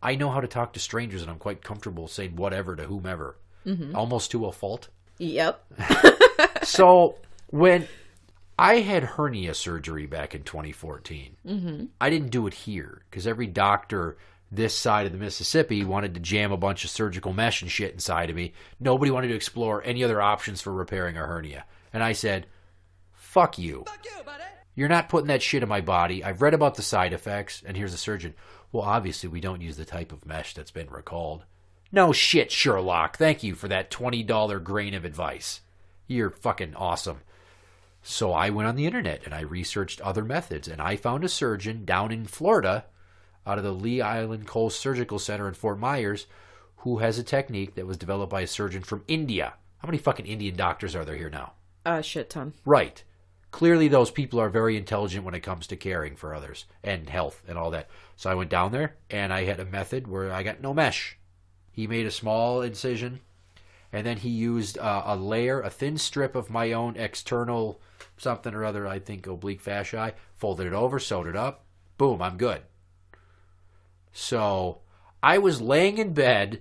I know how to talk to strangers, and I'm quite comfortable saying whatever to whomever. Mm-hmm. Almost to a fault. Yep. So when I had hernia surgery back in 2014, I didn't do it here because every doctor this side of the Mississippi wanted to jam a bunch of surgical mesh and shit inside of me. Nobody wanted to explore any other options for repairing a hernia. And I said, fuck you. Fuck you, buddy. You're not putting that shit in my body. I've read about the side effects, and here's the surgeon. Well, obviously, we don't use the type of mesh that's been recalled. No shit, Sherlock. Thank you for that $20 grain of advice. You're fucking awesome. So I went on the internet, and I researched other methods, and I found a surgeon down in Florida out of the Lee Island Cole Surgical Center in Fort Myers, who has a technique that was developed by a surgeon from India. How many fucking Indian doctors are there here now? A shit ton. Right. Clearly those people are very intelligent when it comes to caring for others and health and all that. So I went down there, and I had a method where I got no mesh. He made a small incision, and then he used a layer, a thin strip of my own external something or other, I think oblique fasciae, folded it over, sewed it up, boom, I'm good. So I was laying in bed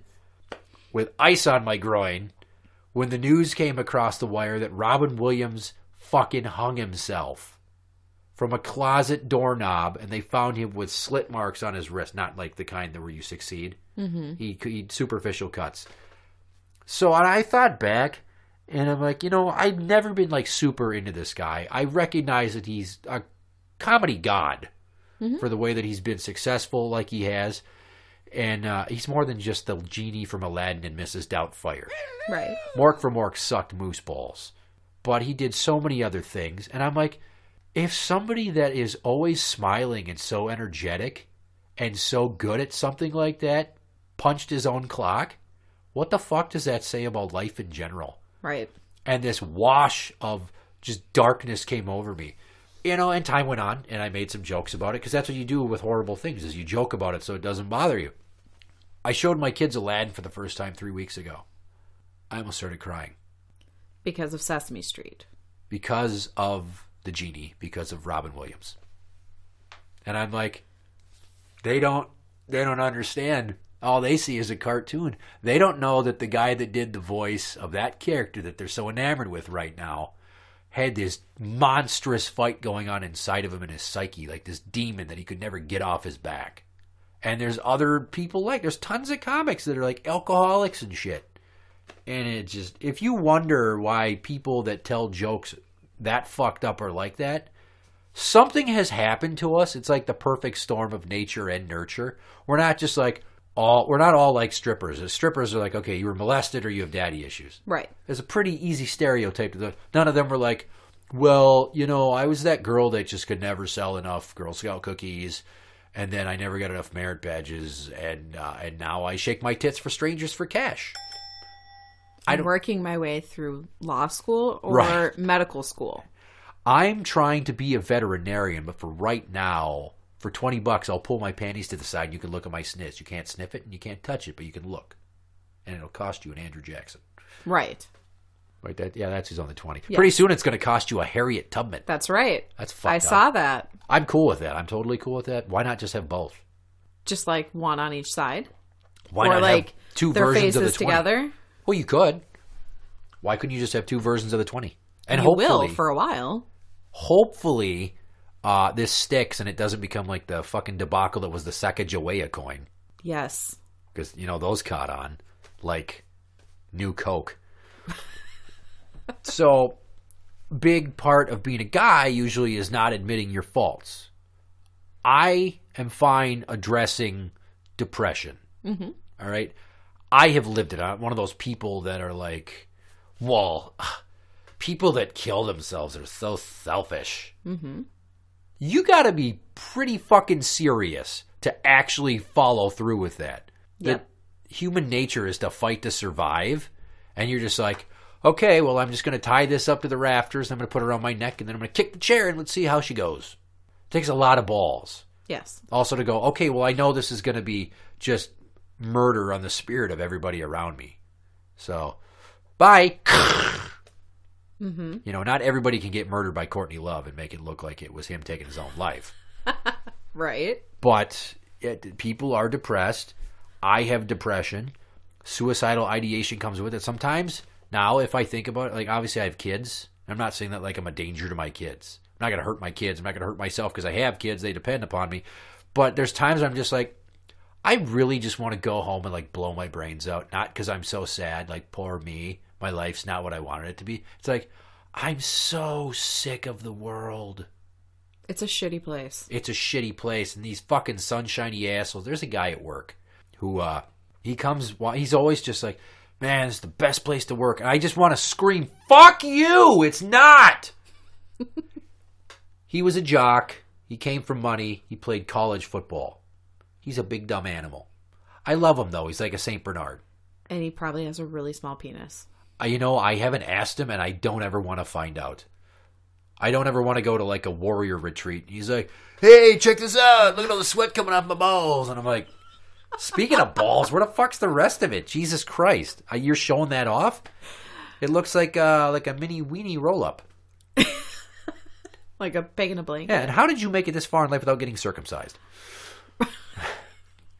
with ice on my groin when the news came across the wire that Robin Williams fucking hung himself from a closet doorknob, and they found him with slit marks on his wrist, not like the kind where you succeed. Mm-hmm. He superficial cuts. So I thought back, and I'm like, I've never been like super into this guy. I recognize that he's a comedy god for the way that he's been successful like he has. And he's more than just the genie from Aladdin and Mrs. Doubtfire. Right. Mork for Mork sucked moose balls. But he did so many other things. And I'm like, if somebody that is always smiling and so energetic and so good at something like that punched his own clock, what the fuck does that say about life in general? Right. And this wash of just darkness came over me. And time went on, and I made some jokes about it, because that's what you do with horrible things, is you joke about it so it doesn't bother you. I showed my kids Aladdin for the first time 3 weeks ago. I almost started crying. Because of Sesame Street. Because of the genie, because of Robin Williams. And I'm like, they don't understand. All they see is a cartoon. They don't know that the guy that did the voice of that character that they're so enamored with right now had this monstrous fight going on inside of him in his psyche, like this demon that he could never get off his back. And there's other people there's tons of comics that are like alcoholics and shit. And it just, if you wonder why people that tell jokes that fucked up are like that, something has happened to us. It's like the perfect storm of nature and nurture. We're not just like, we're not all like strippers. The strippers are like, okay, you were molested or you have daddy issues. Right. There's a pretty easy stereotype to none of them were like, well, I was that girl that just could never sell enough Girl Scout cookies, and then I never got enough merit badges, and now I shake my tits for strangers for cash. I'm working my way through law school or medical school. I'm trying to be a veterinarian, but for right now, for $20, I'll pull my panties to the side and you can look at my snits. You can't sniff it and you can't touch it, but you can look. And it'll cost you an Andrew Jackson. Right. Right. That's who's on the 20. Yes. Pretty soon it's going to cost you a Harriet Tubman. That's right. That's fucked up. I saw that. I'm cool with that. I'm totally cool with that. Why not just have both? Just like one on each side? Why not like have two their versions of the faces 20? Together? Well, you could. Why couldn't you just have two versions of the 20? And you will for a while. Hopefully, this sticks and it doesn't become like the fucking debacle that was the Sacagawea coin. Yes. Because, those caught on like new Coke. So, big part of being a guy usually is not admitting your faults. I am fine addressing depression. Mm-hmm. All right? I have lived it. I'm one of those people that are like, well, people that kill themselves are so selfish. Mm-hmm. You got to be pretty fucking serious to actually follow through with that. Yep. That human nature is to fight to survive. And you're just like, okay, well, I'm just going to tie this up to the rafters. And I'm going to put it around my neck. And then I'm going to kick the chair and let's see how she goes. It takes a lot of balls. Yes. Also to go, okay, well, I know this is going to be just murder on the spirit of everybody around me. So, bye. Mm-hmm. Not everybody can get murdered by Courtney Love and make it look like it was him taking his own life. Right. But people are depressed. I have depression. Suicidal ideation comes with it. Sometimes, now, if I think about it, like, obviously I have kids. I'm not saying that like I'm a danger to my kids. I'm not going to hurt my kids. I'm not going to hurt myself because I have kids. They depend upon me. But there's times I'm just like, I really just want to go home and like blow my brains out. Not because I'm so sad, like poor me. My life's not what I wanted it to be. It's like, I'm so sick of the world. It's a shitty place. It's a shitty place. And these fucking sunshiny assholes. There's a guy at work who, he's always just like, man, it's the best place to work. And I just want to scream, fuck you! It's not! He was a jock. He came from money. He played college football. He's a big dumb animal. I love him, though. He's like a St. Bernard. And he probably has a really small penis. I haven't asked him, and I don't ever want to find out. I don't ever want to go to, like, a warrior retreat. He's like, hey, check this out. Look at all the sweat coming off my balls. And I'm like, speaking of balls, where the fuck's the rest of it? Jesus Christ. You're showing that off? It looks like a mini weenie roll-up. Like a pig in a blanket. Yeah, and how did you make it this far in life without getting circumcised?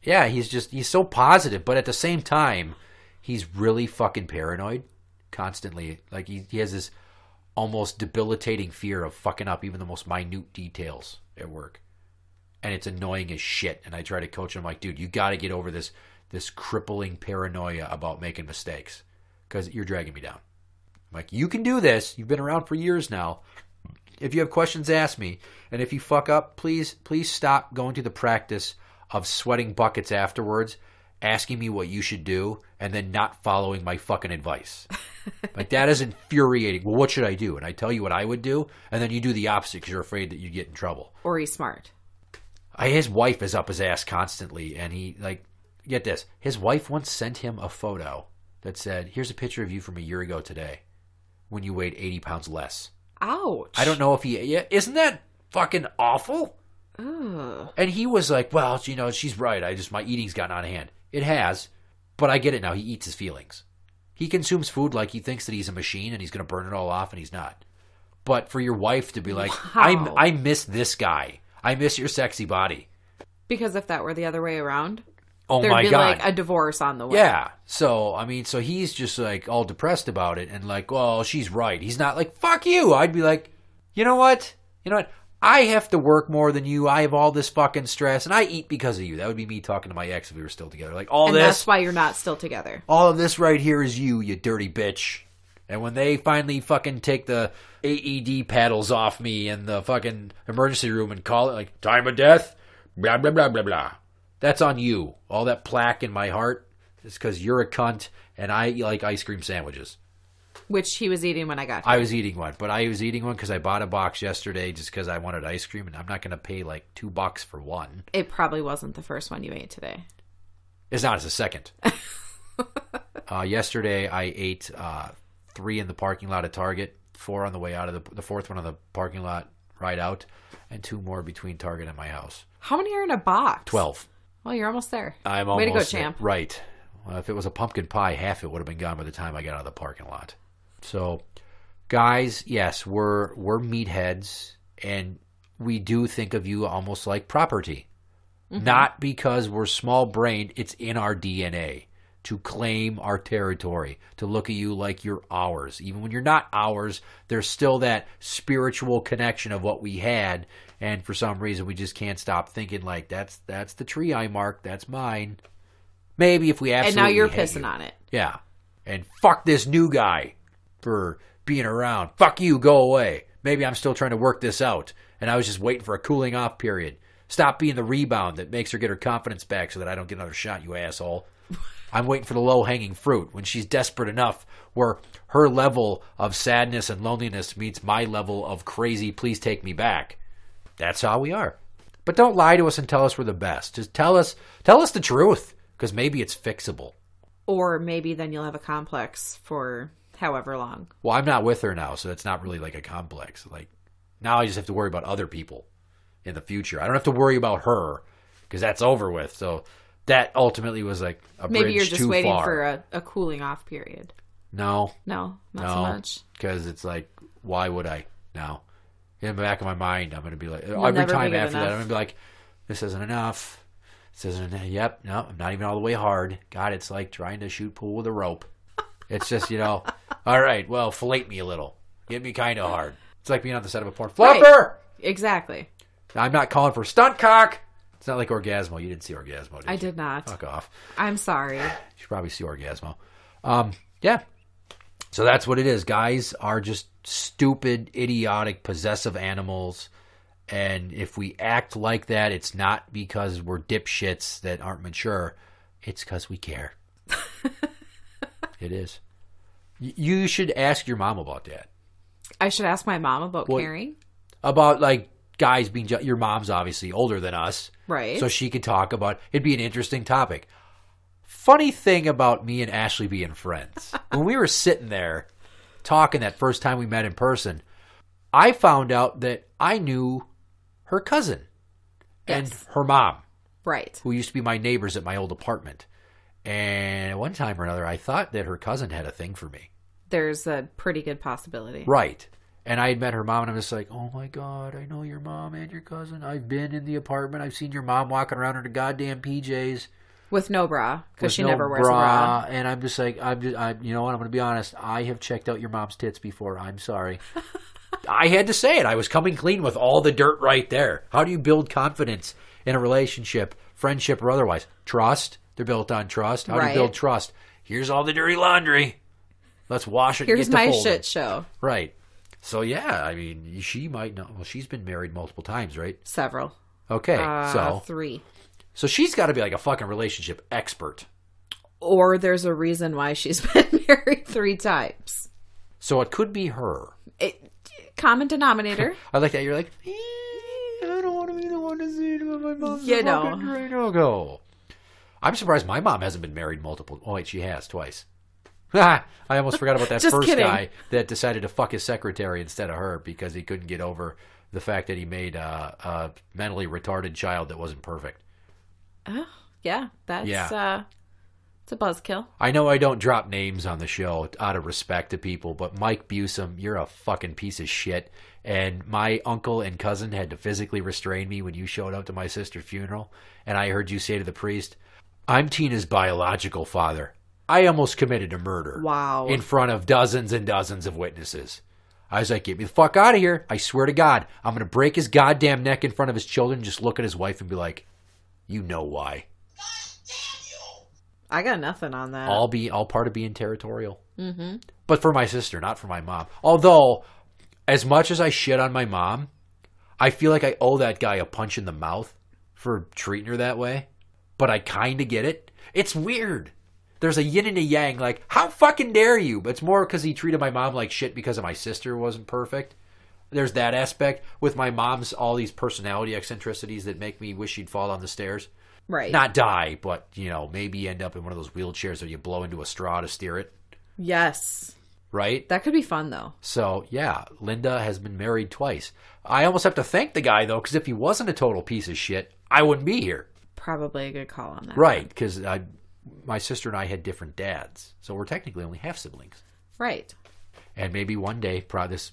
Yeah, he's so positive, but at the same time, he's really fucking paranoid constantly. Like he has this almost debilitating fear of fucking up even the most minute details at work. And it's annoying as shit. And I try to coach him like, dude, you got to get over this crippling paranoia about making mistakes because you're dragging me down. I'm like, you can do this. You've been around for years now. If you have questions, ask me. And if you fuck up, please stop going to the practice of sweating buckets afterwards, asking me what you should do, and then not following my fucking advice. Like, that is infuriating. Well, what should I do? And I tell you what I would do, and then you do the opposite because you're afraid that you get in trouble. Or he's smart. His wife is up his ass constantly, and he, like, get this. His wife once sent him a photo that said, here's a picture of you from a year ago today when you weighed 80 pounds less. Ouch. I don't know if isn't that fucking awful? Ugh. And he was like, well, she's right. My eating's gotten out of hand. It has, but I get it now. He eats his feelings. He consumes food like he thinks that he's a machine and he's going to burn it all off, and he's not. But for your wife to be like, wow. I miss this guy. I miss your sexy body. Because if that were the other way around, Oh there'd my be God. like a divorce on the way. Yeah. So he's just like all depressed about it and like, well, she's right. He's not like, fuck you. I'd be like, you know what? I have to work more than you. I have all this fucking stress, and I eat because of you. That would be me talking to my ex if we were still together. Like, and that's why you're not still together. All of this right here is you dirty bitch. And when they finally fucking take the AED paddles off me in the fucking emergency room and call it like time of death, blah, blah, blah, blah, blah. That's on you. All that plaque in my heart is because you're a cunt and I like ice cream sandwiches. Which he was eating when I got here. I was eating one, but I was eating one because I bought a box yesterday just because I wanted ice cream, and I'm not going to pay like $2 for one. It probably wasn't the first one you ate today. It's not. It's the second. Yesterday I ate 3 in the parking lot at Target, 4 on the way out of the fourth one on the parking lot right out, and 2 more between Target and my house. How many are in a box? 12. Well, you're almost there. I'm almost Way to go, there. champ. Right. Well, if it was a pumpkin pie, half it would have been gone by the time I got out of the parking lot. So, guys, yes, we're meatheads, and we do think of you almost like property. Mm-hmm. Not because we're small-brained. It's in our DNA to claim our territory, to look at you like you're ours. Even when you're not ours, there's still that spiritual connection of what we had, and for some reason we just can't stop thinking like, that's the tree I marked, that's mine. Maybe if we absolutely And now you're hate pissing you. on it. Yeah. And fuck this new guy for being around. Fuck you, go away. Maybe I'm still trying to work this out, and I was just waiting for a cooling off period. Stop being the rebound that makes her get her confidence back so that I don't get another shot, you asshole. I'm waiting for the low-hanging fruit when she's desperate enough where her level of sadness and loneliness meets my level of crazy, please take me back. That's how we are. But don't lie to us and tell us we're the best. Just tell us the truth, because maybe it's fixable. Or maybe then you'll have a complex for however long. Well, I'm not with her now, so it's not really like a complex. Like, now I just have to worry about other people in the future. I don't have to worry about her because that's over with. So that ultimately was like a bridge too far. Maybe you're just waiting for a cooling off period. No, not so much. Because it's like, why would I now? In the back of my mind, I'm going to be like, You'll every never time be good after that, enough. I'm going to be like, this isn't enough. This isn't enough. Yep, no, I'm not even all the way hard. God, it's like trying to shoot pool with a rope. It's just, all right, well, fillet me a little. Get me kind of hard. It's like being on the set of a porn. Fluffer! Right. Exactly. I'm not calling for stunt cock. It's not like Orgasmo. You didn't see Orgasmo, did you? I did not. Fuck off. I'm sorry. You should probably see Orgasmo. Yeah. So that's what it is. Guys are just stupid, idiotic, possessive animals. And if we act like that, it's not because we're dipshits that aren't mature. It's because we care. It is. You should ask your mom about that. I should ask my mom about caring. About, like, guys being... Your mom's obviously older than us. Right. So she could talk about... It'd be an interesting topic. Funny thing about me and Ashley being friends. When we were sitting there talking that first time we met in person, I found out that I knew her cousin and her mom. Right. Who used to be my neighbors at my old apartment. And at one time or another, I thought that her cousin had a thing for me. There's a pretty good possibility. Right. And I had met her mom, and I'm just like, oh, my God, I know your mom and your cousin. I've been in the apartment. I've seen your mom walking around in her goddamn PJs. With no bra, because she no never wears a bra. And I'm just like, you know what? I'm going to be honest. I have checked out your mom's tits before. I'm sorry. I had to say it. I was coming clean with all the dirt right there. How do you build confidence in a relationship, friendship, or otherwise? Trust. They're built on trust. How do you build trust? Here's all the dirty laundry. Let's wash it. Here's and get my to shit show. Right. So, yeah, I mean, she might know. Well, she's been married multiple times, right? Several. Okay, so 3. So she's got to be like a fucking relationship expert. Or there's a reason why she's been married 3 times. So it could be her. Common denominator. I like that. You're like, I don't want to be the one to say it about my mom's go. I'm surprised my mom hasn't been married multiple. Oh, wait, she has twice. I almost forgot about that first guy that decided to fuck his secretary instead of her because he couldn't get over the fact that he made a mentally retarded child that wasn't perfect. Oh, yeah. It's a buzzkill. I know I don't drop names on the show out of respect to people, but Mike Busum, you're a fucking piece of shit. And my uncle and cousin had to physically restrain me when you showed up to my sister's funeral. And I heard you say to the priest, I'm Tina's biological father. I almost committed a murder. Wow. In front of dozens and dozens of witnesses. I was like, get me the fuck out of here. I swear to God, I'm going to break his goddamn neck in front of his children, just look at his wife and be like, you know why. I got nothing on that. All part of being territorial. Mm-hmm. But for my sister, not for my mom. Although, as much as I shit on my mom, I feel like I owe that guy a punch in the mouth for treating her that way. But I kind of get it. It's weird. There's a yin and a yang, like, how fucking dare you? But it's more because he treated my mom like shit because of my sister wasn't perfect. There's that aspect. With my mom's all these personality eccentricities that make me wish she'd fall down the stairs. Right. Not die, but, maybe end up in one of those wheelchairs where you blow into a straw to steer it. Yes. Right? That could be fun, though. So, yeah, Linda has been married twice. I almost have to thank the guy, though, because if he wasn't a total piece of shit, I wouldn't be here. Probably a good call on that. Right, because my sister and I had different dads. So we're technically only half siblings. Right. And maybe one day, it's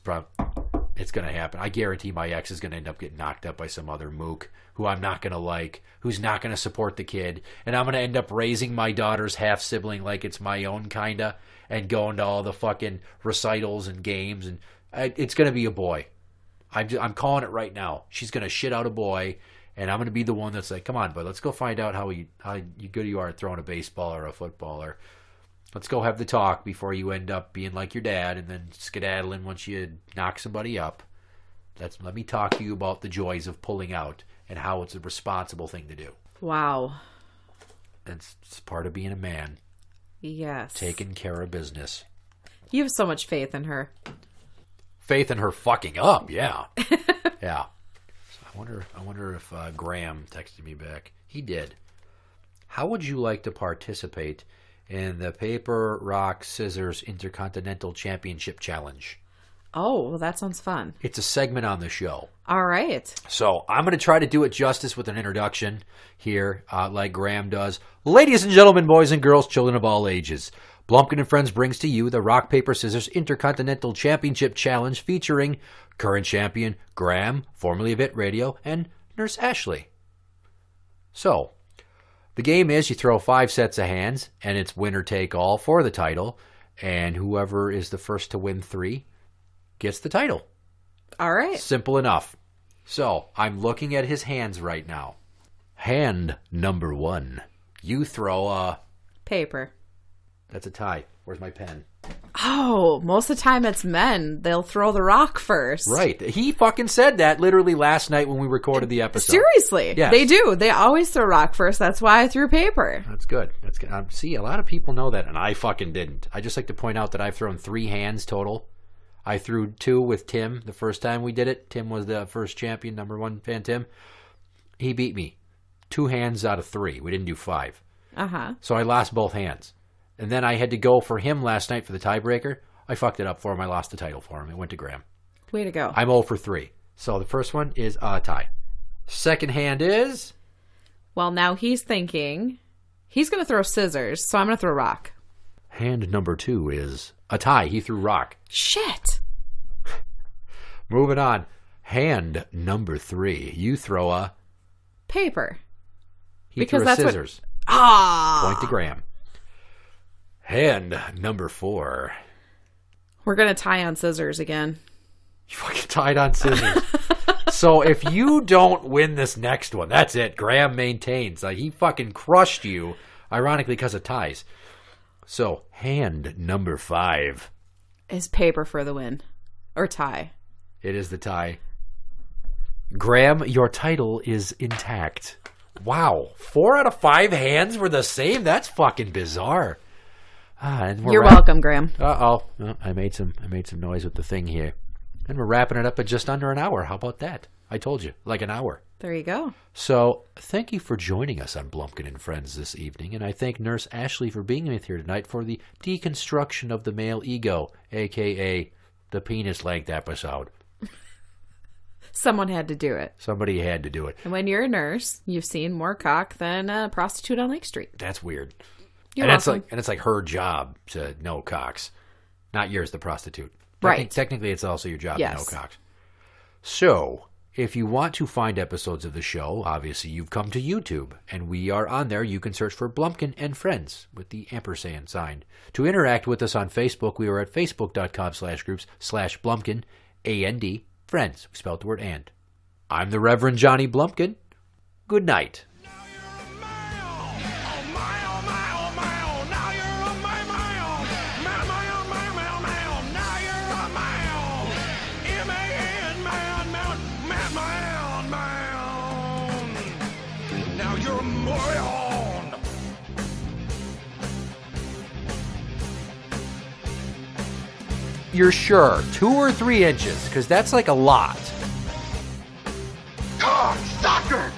going to happen. I guarantee my ex is going to end up getting knocked up by some other mook who I'm not going to like, who's not going to support the kid. And I'm going to end up raising my daughter's half-sibling like it's my own, kind of, and going to all the fucking recitals and games. And it's going to be a boy. I'm calling it right now. She's going to shit out a boy. And I'm going to be the one that's like, come on, bud, let's go find out how good you are at throwing a baseball or a football. Or let's go have the talk before you end up being like your dad and then skedaddling once you knock somebody up. Let me talk to you about the joys of pulling out and how it's a responsible thing to do. Wow. It's part of being a man. Yes. Taking care of business. You have so much faith in her. Faith in her fucking up, yeah. Yeah. I wonder if Graeme texted me back. He did. How would you like to participate in the Paper, Rock, Scissors Intercontinental Championship Challenge? Oh, well, that sounds fun. It's a segment on the show. All right. So I'm going to try to do it justice with an introduction here, like Graeme does. Ladies and gentlemen, boys and girls, children of all ages, Blumpkin and Friends brings to you the Rock, Paper, Scissors Intercontinental Championship Challenge featuring current champion Graeme, formerly of ITRadio, and Nurse Ashley. So, the game is you throw 5 sets of hands, and it's winner take all for the title, and whoever is the first to win 3 gets the title. All right. Simple enough. So, I'm looking at his hands right now. Hand number 1. You throw a... Paper. That's a tie. Where's my pen? Oh, most of the time it's men. They'll throw the rock first. Right. He fucking said that literally last night when we recorded the episode. Seriously. Yes. They do. They always throw rock first. That's why I threw paper. That's good. That's good. See, a lot of people know that, and I fucking didn't. I just like to point out that I've thrown 3 hands total. I threw 2 with Tim the first time we did it. Tim was the first champion, number 1 fan Tim. He beat me. 2 hands out of 3. We didn't do 5. Uh-huh. So I lost both hands. And then I had to go for him last night for the tiebreaker. I fucked it up for him. I lost the title for him. It went to Graeme. Way to go. I'm 0 for 3. So the first one is a tie. Second hand is... Well, now he's thinking he's going to throw scissors, so I'm going to throw rock. Hand number 2 is a tie. He threw rock. Shit. Moving on. Hand number 3. You throw a... Paper. He Because threw a that's what- scissors. Ah! Point to Graeme. Hand number 4. We're going to tie on scissors again. You fucking tied on scissors. So if you don't win this next one, that's it. Graeme maintains. Like, he fucking crushed you, ironically, because of ties. So, hand number 5. Is paper for the win. Or tie. It is the tie. Graeme, your title is intact. Wow. 4 out of 5 hands were the same? That's fucking bizarre. And You're welcome, Graeme. Uh-oh. Well, I made some noise with the thing here. And we're wrapping it up at just under an hour. How about that? I told you, like an hour. There you go. So, thank you for joining us on Blumpkin and Friends this evening, and I thank Nurse Ashley for being with here tonight for the deconstruction of the male ego, a.k.a. the penis length episode. Someone had to do it. Somebody had to do it. And when you're a nurse, you've seen more cock than a prostitute on Lake Street. That's weird. You're and welcome. it's like her job to know cocks, not yours, the prostitute. Right. Technically, it's also your job Yes. to know cocks. So, if you want to find episodes of the show, obviously you've come to YouTube, and we are on there. You can search for Blumpkin and Friends with the ampersand sign. To interact with us on Facebook, we are at facebook.com/groups/Blumpkin, A-N-D, Friends. We spelled the word and. I'm the Reverend Johnny Blumpkin. Good night. Now you're a moron. You're sure 2 or 3 inches, because that's like a lot. Cock sucker!